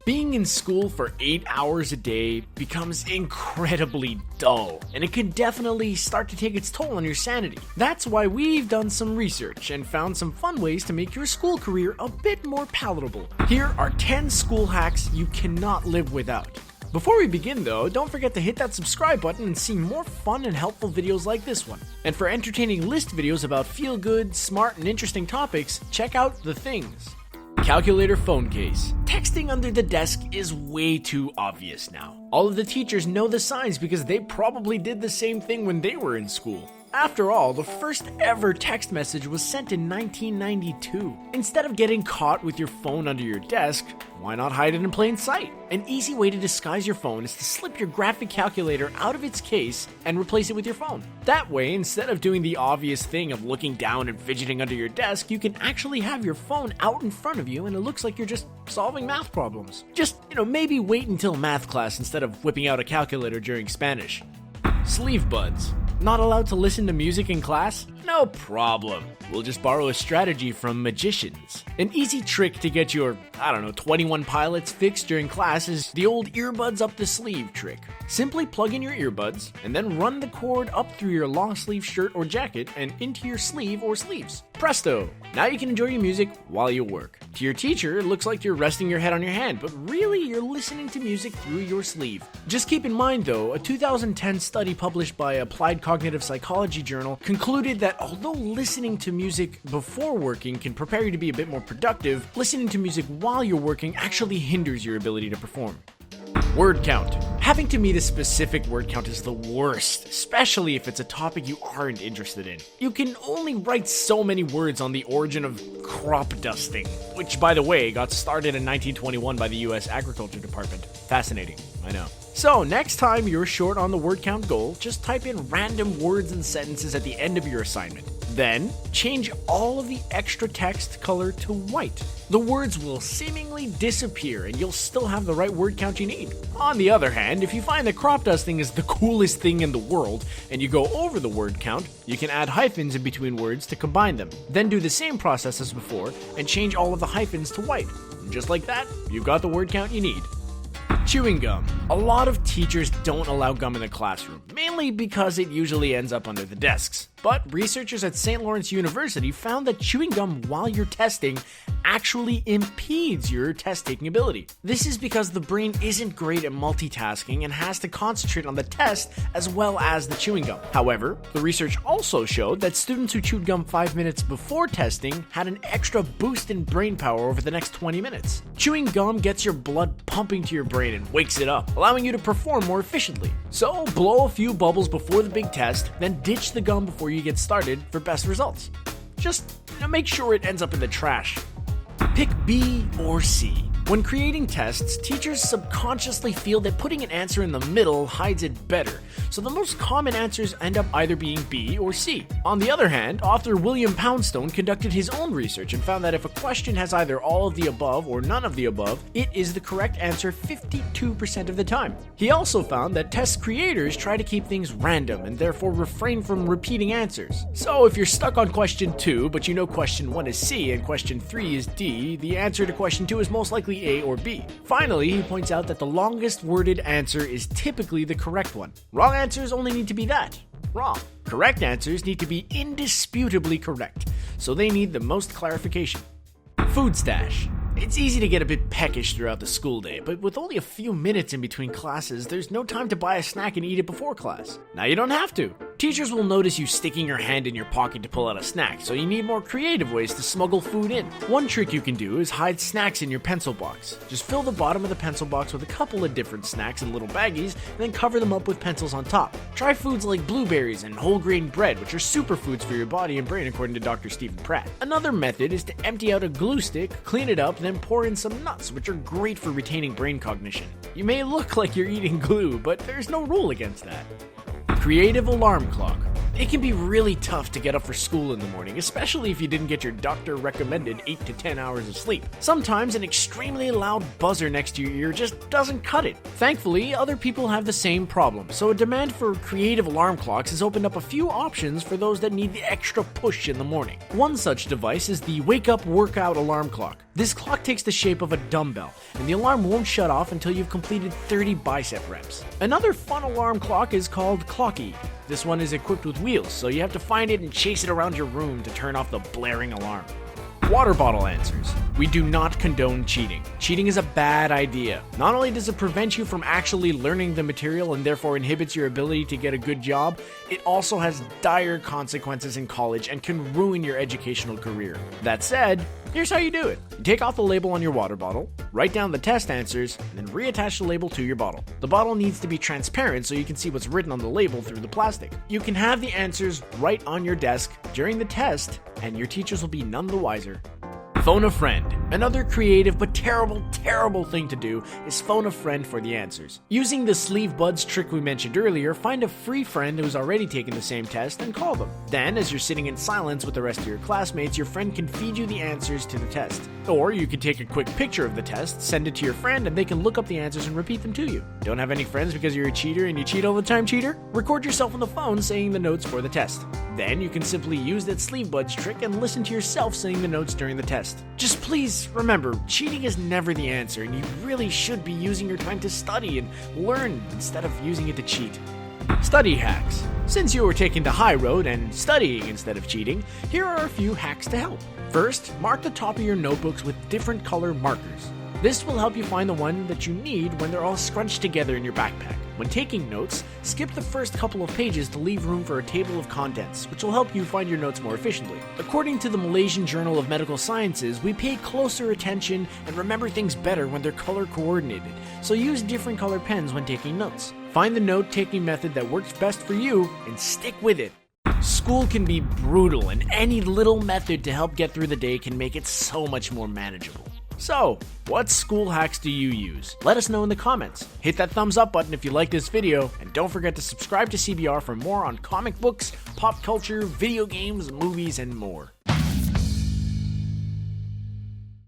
Being in school for 8 hours a day becomes incredibly dull, and it can definitely start to take its toll on your sanity. That's why we've done some research and found some fun ways to make your school career a bit more palatable. Here are 10 school hacks you cannot live without. Before we begin though, don't forget to hit that subscribe button and see more fun and helpful videos like this one. And for entertaining list videos about feel-good, smart, and interesting topics, check out The Things. Calculator phone case. Texting under the desk is way too obvious now. All of the teachers know the signs because they probably did the same thing when they were in school. After all, the first ever text message was sent in 1992. Instead of getting caught with your phone under your desk, why not hide it in plain sight? An easy way to disguise your phone is to slip your graphic calculator out of its case and replace it with your phone. That way, instead of doing the obvious thing of looking down and fidgeting under your desk, you can actually have your phone out in front of you and it looks like you're just solving math problems. Just, maybe wait until math class instead of whipping out a calculator during Spanish. Sleeve buds. Not allowed to listen to music in class? No problem. We'll just borrow a strategy from magicians. An easy trick to get your, 21 Pilots fixed during class is the old earbuds up the sleeve trick. Simply plug in your earbuds and then run the cord up through your long sleeve shirt or jacket and into your sleeve or sleeves. Presto! Now you can enjoy your music while you work. To your teacher, it looks like you're resting your head on your hand, but really you're listening to music through your sleeve. Just keep in mind though, a 2010 study published by Applied Cognitive Psychology journal concluded that although listening to music before working can prepare you to be a bit more productive, listening to music while you're working actually hinders your ability to perform. Word count. Having to meet a specific word count is the worst, especially if it's a topic you aren't interested in. You can only write so many words on the origin of crop dusting, which by the way got started in 1921 by the US Agriculture Department. Fascinating, I know. So next time you're short on the word count goal, just type in random words and sentences at the end of your assignment. Then, change all of the extra text color to white. The words will seemingly disappear and you'll still have the right word count you need. On the other hand, if you find that crop dusting is the coolest thing in the world and you go over the word count, you can add hyphens in between words to combine them. Then do the same process as before and change all of the hyphens to white. And just like that, you've got the word count you need. Chewing gum. A lot of teachers don't allow gum in the classroom, mainly because it usually ends up under the desks. But researchers at St. Lawrence University found that chewing gum while you're testing actually impedes your test-taking ability. This is because the brain isn't great at multitasking and has to concentrate on the test as well as the chewing gum. However, the research also showed that students who chewed gum 5 minutes before testing had an extra boost in brain power over the next 20 minutes. Chewing gum gets your blood pumping to your brain and wakes it up, allowing you to perform more efficiently. So blow a few bubbles before the big test, then ditch the gum before you get started for best results. Just make sure it ends up in the trash. Pick B or C. When creating tests, teachers subconsciously feel that putting an answer in the middle hides it better, so the most common answers end up either being B or C. On the other hand, author William Poundstone conducted his own research and found that if a question has either all of the above or none of the above, it is the correct answer 52% of the time. He also found that test creators try to keep things random and therefore refrain from repeating answers. So if you're stuck on question 2, but you know question 1 is C and question 3 is D, the answer to question 2 is most likely A or B. Finally, he points out that the longest worded answer is typically the correct one. Wrong answers only need to be that. Wrong. Correct answers need to be indisputably correct, so they need the most clarification. Food stash. It's easy to get a bit peckish throughout the school day, but with only a few minutes in between classes, there's no time to buy a snack and eat it before class. Now you don't have to. Teachers will notice you sticking your hand in your pocket to pull out a snack, so you need more creative ways to smuggle food in. One trick you can do is hide snacks in your pencil box. Just fill the bottom of the pencil box with a couple of different snacks in little baggies, and then cover them up with pencils on top. Try foods like blueberries and whole grain bread, which are superfoods for your body and brain according to Dr. Stephen Pratt. Another method is to empty out a glue stick, clean it up, then pour in some nuts, which are great for retaining brain cognition. You may look like you're eating glue, but there's no rule against that. Creative alarm clock. It can be really tough to get up for school in the morning, especially if you didn't get your doctor recommended 8 to 10 hours of sleep. Sometimes an extremely loud buzzer next to your ear just doesn't cut it. Thankfully, other people have the same problem, so a demand for creative alarm clocks has opened up a few options for those that need the extra push in the morning. One such device is the Wake Up Workout Alarm Clock. This clock takes the shape of a dumbbell, and the alarm won't shut off until you've completed 30 bicep reps. Another fun alarm clock is called Clocky. This one is equipped with wheels, so you have to find it and chase it around your room to turn off the blaring alarm. Water bottle answers. We do not condone cheating. Cheating is a bad idea. Not only does it prevent you from actually learning the material and therefore inhibits your ability to get a good job, it also has dire consequences in college and can ruin your educational career. That said, here's how you do it. You take off the label on your water bottle, write down the test answers, and then reattach the label to your bottle. The bottle needs to be transparent so you can see what's written on the label through the plastic. You can have the answers right on your desk during the test, and your teachers will be none the wiser. Phone a friend. Another creative but terrible thing to do is phone a friend for the answers. Using the sleeve buds trick we mentioned earlier, find a free friend who's already taken the same test and call them. Then, as you're sitting in silence with the rest of your classmates, your friend can feed you the answers to the test. Or you can take a quick picture of the test, send it to your friend, and they can look up the answers and repeat them to you. Don't have any friends because you're a cheater and you cheat all the time, cheater? Record yourself on the phone saying the notes for the test. Then you can simply use that sleeve buds trick and listen to yourself saying the notes during the test. Just please remember, cheating is never the answer, and you really should be using your time to study and learn instead of using it to cheat. Study hacks. Since you were taking the high road and studying instead of cheating, here are a few hacks to help. First, mark the top of your notebooks with different color markers. This will help you find the one that you need when they're all scrunched together in your backpack. When taking notes, skip the first couple of pages to leave room for a table of contents, which will help you find your notes more efficiently. According to the Malaysian Journal of Medical Sciences, we pay closer attention and remember things better when they're color coordinated, so use different color pens when taking notes. Find the note-taking method that works best for you and stick with it. School can be brutal, and any little method to help get through the day can make it so much more manageable. So, what school hacks do you use? Let us know in the comments. Hit that thumbs up button if you like this video, and don't forget to subscribe to CBR for more on comic books, pop culture, video games, movies, and more.